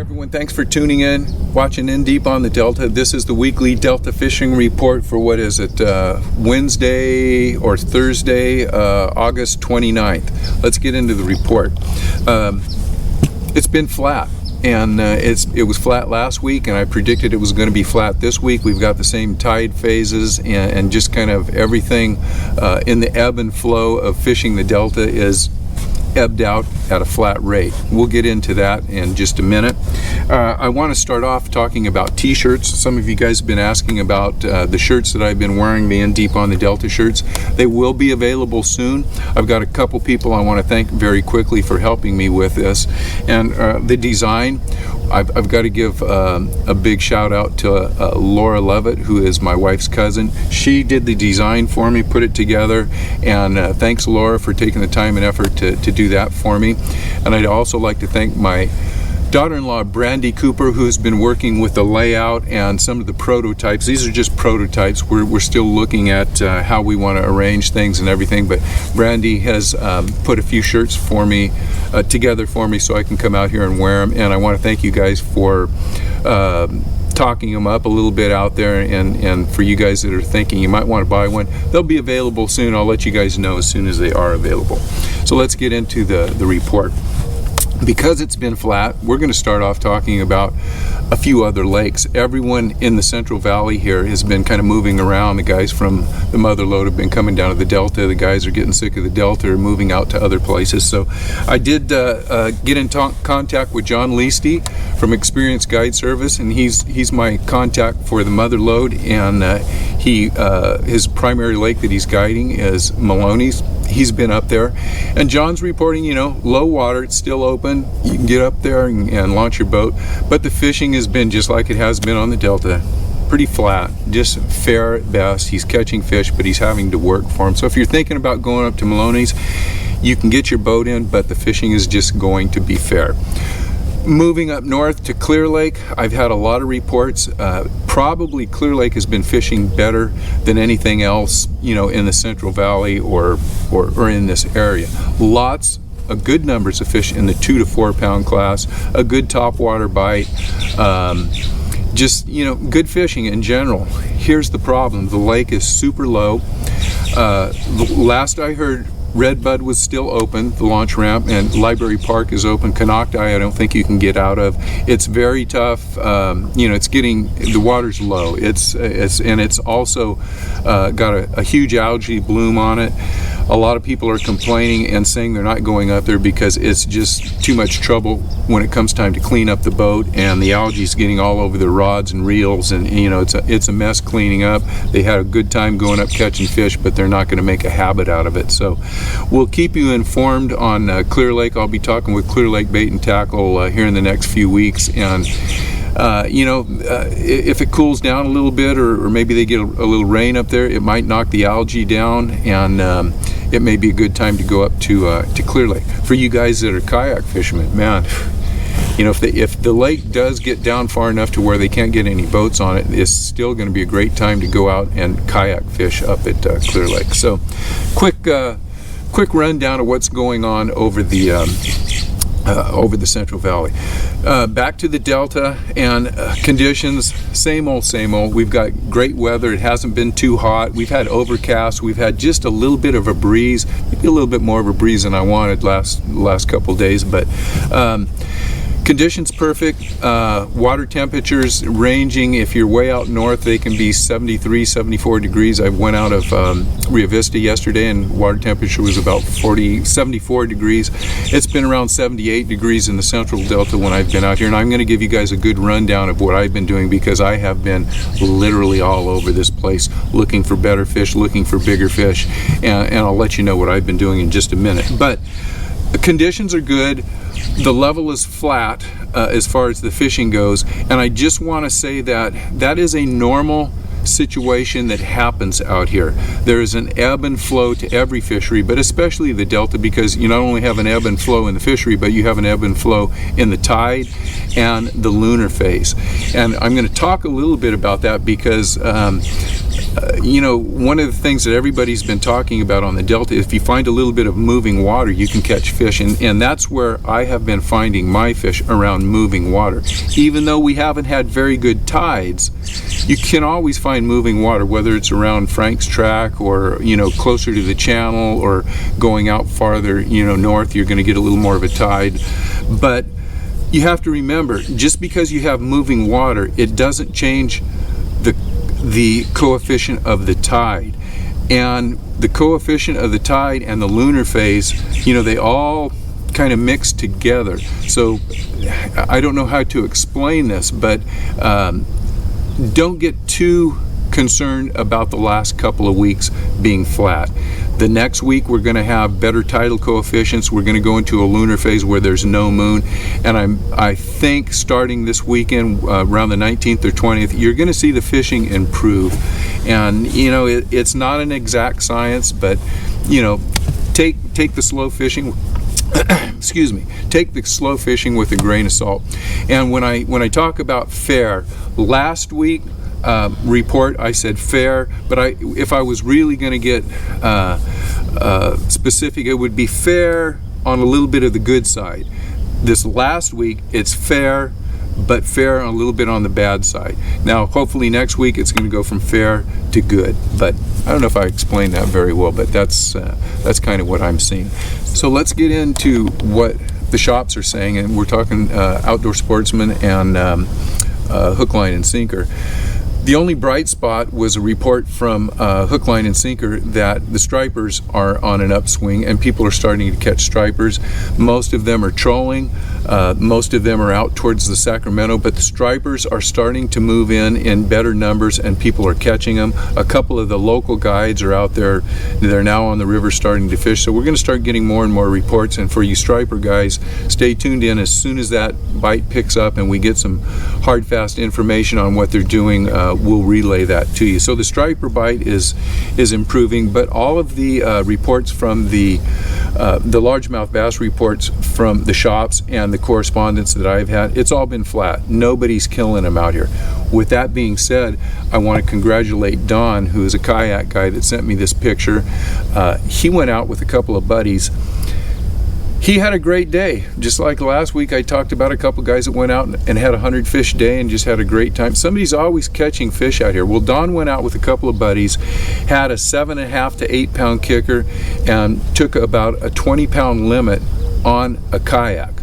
Everyone, thanks for tuning in, watching In Deep on the Delta. This is the weekly Delta fishing report for what is it, Wednesday or Thursday, August 29th. Let's get into the report. It's been flat, and it was flat last week, and I predicted it was going to be flat this week. We've got the same tide phases, and just kind of everything in the ebb and flow of fishing the Delta is ebbed out at a flat rate. We'll get into that in just a minute. I want to start off talking about t-shirts. Some of you guys have been asking about the shirts that I've been wearing, the In Deep on the Delta shirts. They will be available soon. I've got a couple people I want to thank very quickly for helping me with this. And the design, I've got to give a big shout out to Laura Levitt, who is my wife's cousin. She did the design for me, put it together, and thanks Laura for taking the time and effort to do that for me. And I'd also like to thank my daughter-in-law Brandy Cooper, who has been working with the layout and some of the prototypes. These are just prototypes. We're still looking at how we want to arrange things and everything, but Brandy has put a few shirts for me together for me so I can come out here and wear them. And I want to thank you guys for talking them up a little bit out there, and for you guys that are thinking you might want to buy one, they'll be available soon. I'll let you guys know as soon as they are available. So let's get into the report. Because it's been flat, we're going to start off talking about a few other lakes. Everyone in the Central Valley here has been kind of moving around. The guys from the Mother Lode have been coming down to the Delta. The guys are getting sick of the Delta or moving out to other places. So I did get in contact with John Leasty from Experience Guide Service, and he's my contact for the Mother Lode, and his primary lake that he's guiding is Maloney's. He's been up there, and John's reporting, low water, it's still open. You can get up there and launch your boat, but the fishing has been just like it has been on the Delta, pretty flat, just fair at best. He's catching fish, but he's having to work for them. So if you're thinking about going up to Maloney's, you can get your boat in, but the fishing is just going to be fair. Moving up north to Clear Lake, I've had a lot of reports. Probably Clear Lake has been fishing better than anything else, in the Central Valley or in this area. A good numbers of fish in the 2 to 4 pound class, a good topwater bite, just good fishing in general. Here's the problem: the lake is super low. Last I heard, Redbud was still open, the launch ramp, and Library Park is open. Canocti, I don't think you can get out of. It's very tough. It's the water's low. It's also got a huge algae bloom on it. A lot of people are complaining and saying they're not going up there because it's just too much trouble when it comes time to clean up the boat, and the algae is getting all over the rods and reels, and it's a mess cleaning up. They had a good time going up catching fish, but they're not going to make a habit out of it. So we'll keep you informed on Clear Lake. I'll be talking with Clear Lake Bait and Tackle here in the next few weeks, and if it cools down a little bit, or maybe they get a little rain up there, it might knock the algae down, and it may be a good time to go up to Clear Lake. For you guys that are kayak fishermen, man, if the lake does get down far enough to where they can't get any boats on it, it's still going to be a great time to go out and kayak fish up at Clear Lake. So quick rundown of what's going on over the Central Valley. Back to the Delta, and conditions, same old. We've got great weather. It hasn't been too hot. We've had overcast. We've had just a little bit of a breeze, maybe a little bit more of a breeze than I wanted last couple days, but conditions perfect. Water temperatures ranging, if you're way out north, they can be 73, 74 degrees. I went out of Rio Vista yesterday, and water temperature was about 74 degrees. It's been around 78 degrees in the Central Delta when I've been out here, and I'm going to give you guys a good rundown of what I've been doing, because I have been literally all over this place looking for better fish, looking for bigger fish, and I'll let you know what I've been doing in just a minute. But the conditions are good. The level is flat as far as the fishing goes, and I just want to say that is a normal situation that happens out here. There is an ebb and flow to every fishery, but especially the Delta, because you not only have an ebb and flow in the fishery, but you have an ebb and flow in the tide and the lunar phase. And I'm going to talk a little bit about that because one of the things that everybody's been talking about on the Delta, if you find a little bit of moving water, you can catch fish, and that's where I have been finding my fish, around moving water. Even though we haven't had very good tides, you can always find moving water, whether it's around Frank's Track or closer to the channel, or going out farther north, you're going to get a little more of a tide. But you have to remember, just because you have moving water, it doesn't change the coefficient of the tide. And the coefficient of the tide and the lunar phase, they all kind of mix together. So I don't know how to explain this, but don't get too concerned about the last couple of weeks being flat. The next week we're going to have better tidal coefficients. We're going to go into a lunar phase where there's no moon, and I think starting this weekend, around the 19th or 20th, you're going to see the fishing improve. And it's not an exact science, but take the slow fishing excuse me, take the slow fishing with a grain of salt. And when I talk about fair, last week report I said fair, but if I was really going to get specific, it would be fair on a little bit of the good side. This last week it's fair, but fair a little bit on the bad side. Now hopefully next week it's going to go from fair to good, but I don't know if I explained that very well, but that's kind of what I'm seeing. So let's get into what the shops are saying, and we're talking Outdoor Sportsman and Hook, Line, and Sinker. The only bright spot was a report from Hook, Line, and Sinker that the stripers are on an upswing and people are starting to catch stripers. Most of them are trolling. Most of them are out towards the Sacramento, but the stripers are starting to move in better numbers and people are catching them. A couple of the local guides are out there. They're now on the river starting to fish. So we're going to start getting more and more reports. And for you striper guys, stay tuned in. As soon as that bite picks up and we get some hard, fast information on what they're doing, we'll relay that to you. So the striper bite is improving, but all of the reports from the largemouth bass reports from the shops and the correspondence that I've had, it's all been flat. Nobody's killing them out here. With that being said, I want to congratulate Don, who is a kayak guy that sent me this picture. He went out with a couple of buddies. He had a great day. Just like last week, I talked about a couple guys that went out and had a 100 fish day and just had a great time. Somebody's always catching fish out here. Well, Don went out with a couple of buddies, had a 7.5 to 8 pound kicker, and took about a 20-pound limit on a kayak.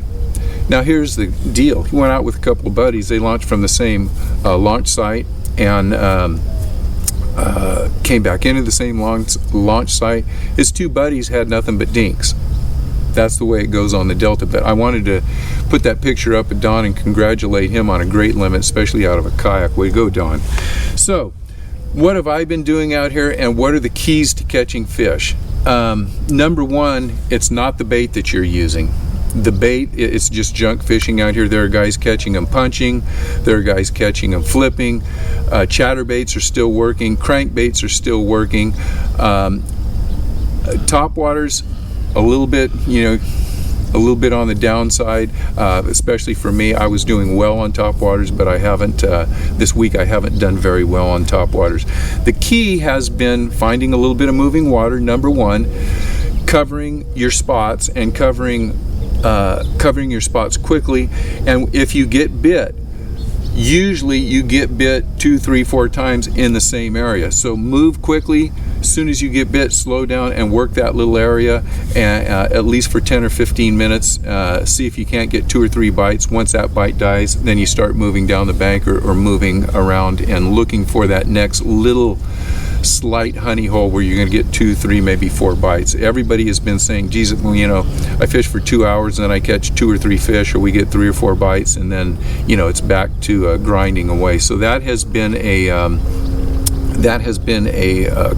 Now here's the deal. He went out with a couple of buddies. They launched from the same launch site and came back into the same launch site. His two buddies had nothing but dinks. That's the way it goes on the Delta. But I wanted to put that picture up of Don and congratulate him on a great limit, especially out of a kayak. Way to go, Don. So what have I been doing out here, and what are the keys to catching fish? Number one, it's not the bait that you're using. The bait, it's just junk fishing out here. There are guys catching them punching. There are guys catching them flipping. Chatterbaits are still working. Crankbaits are still working. Topwaters, a little bit on the downside, especially for me. I was doing well on topwaters, but I haven't, this week I haven't done very well on topwaters. The key has been finding a little bit of moving water, number one, covering your spots and covering your spots quickly. And if you get bit, usually you get bit 2, 3, 4 times in the same area. So move quickly. As soon as you get bit, slow down and work that little area, and at least for 10 or 15 minutes. See if you can't get 2 or 3 bites. Once that bite dies, then you start moving down the bank or moving around and looking for that next little slight honey hole where you're going to get 2, 3, maybe 4 bites. Everybody has been saying, geez, I fish for 2 hours and then I catch 2 or 3 fish, or we get 3 or 4 bites, and then it's back to grinding away. So that has been a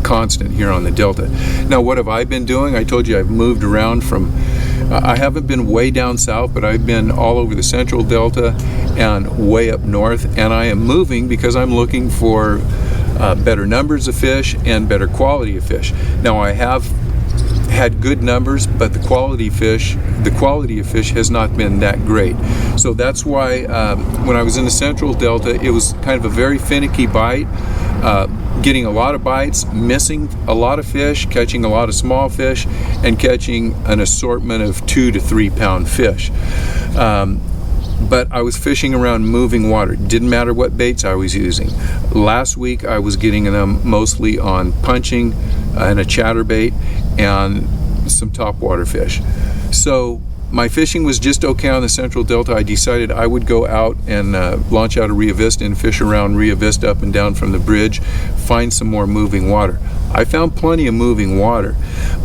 constant here on the Delta. Now, what have I been doing? I told you I've moved around from, I haven't been way down south, but I've been all over the central Delta and way up north, and I am moving because I'm looking for better numbers of fish and better quality of fish. Now, I have had good numbers, but the quality of fish has not been that great. So that's why when I was in the central Delta, it was kind of a very finicky bite. getting a lot of bites, missing a lot of fish, catching a lot of small fish, and catching an assortment of 2 to 3 pound fish. But I was fishing around moving water. Didn't matter what baits I was using. Last week I was getting them mostly on punching and a chatterbait and some topwater fish. So my fishing was just okay on the Central Delta. I decided I would go out and launch out of Rio Vista and fish around Rio Vista up and down from the bridge, find some more moving water. I found plenty of moving water,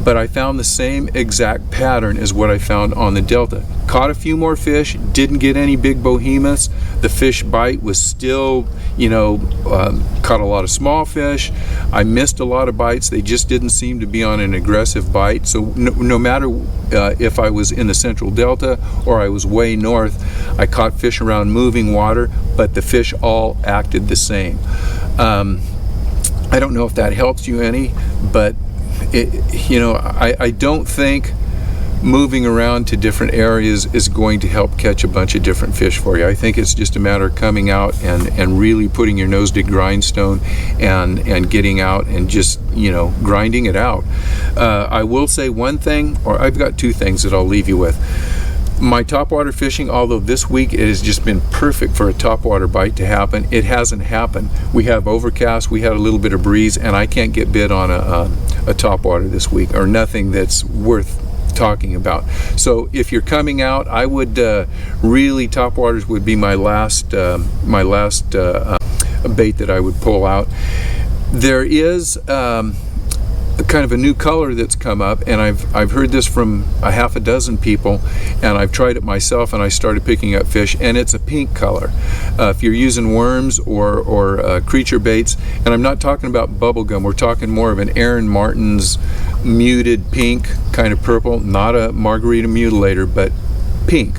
but I found the same exact pattern as what I found on the Delta. Caught a few more fish, didn't get any big behemoths. The fish bite was still, caught a lot of small fish. I missed a lot of bites. They just didn't seem to be on an aggressive bite. So no matter if I was in the Central Delta or I was way north, I caught fish around moving water, but the fish all acted the same. I don't know if that helps you any, but I don't think moving around to different areas is going to help catch a bunch of different fish for you. I think it's just a matter of coming out and really putting your nose to grindstone and getting out and just grinding it out. I will say one thing, or I've got two things that I'll leave you with. My topwater fishing, although this week it has just been perfect for a topwater bite to happen, it hasn't happened. We have overcast, we had a little bit of breeze, and I can't get bit on a topwater this week, or nothing that's worth talking about. So if you're coming out, I would really, topwaters would be my last bait that I would pull out. There is kind of a new color that's come up, and I've heard this from a half a dozen people, and I've tried it myself, and I started picking up fish, and it's a pink color. If you're using worms or creature baits, and I'm not talking about bubblegum, we're talking more of an Aaron Martin's muted pink, kind of purple, not a margarita mutilator, but pink.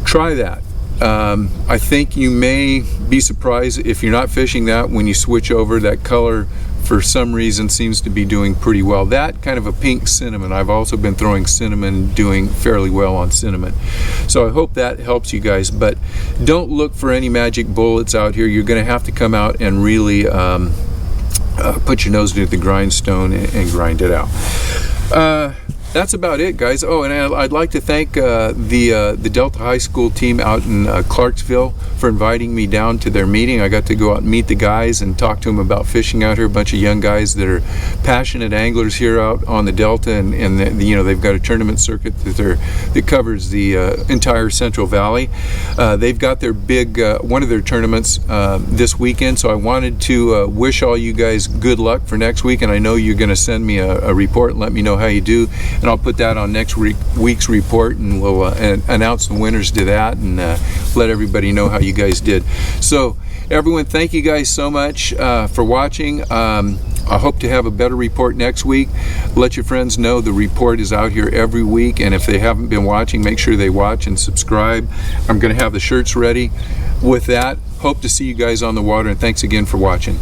Try that. I think you may be surprised if you're not fishing that when you switch over. That color for some reason seems to be doing pretty well. That kind of a pink cinnamon. I've also been throwing cinnamon, doing fairly well on cinnamon. So I hope that helps you guys, but don't look for any magic bullets out here. You're going to have to come out and really put your nose to the grindstone and grind it out. That's about it, guys. Oh, and I'd like to thank the Delta High School team out in Clarksville for inviting me down to their meeting. I got to go out and meet the guys and talk to them about fishing out here. A bunch of young guys that are passionate anglers here out on the Delta, and they've got a tournament circuit that covers the entire Central Valley. They've got their big one of their tournaments this weekend, so I wanted to wish all you guys good luck for next week, and I know you're going to send me a report and let me know how you do. And I'll put that on next week's report, and we'll announce the winners to that and let everybody know how you guys did. So everyone, thank you guys so much for watching. I hope to have a better report next week. Let your friends know the report is out here every week, and if they haven't been watching, make sure they watch and subscribe. I'm going to have the shirts ready. With that, hope to see you guys on the water, and thanks again for watching.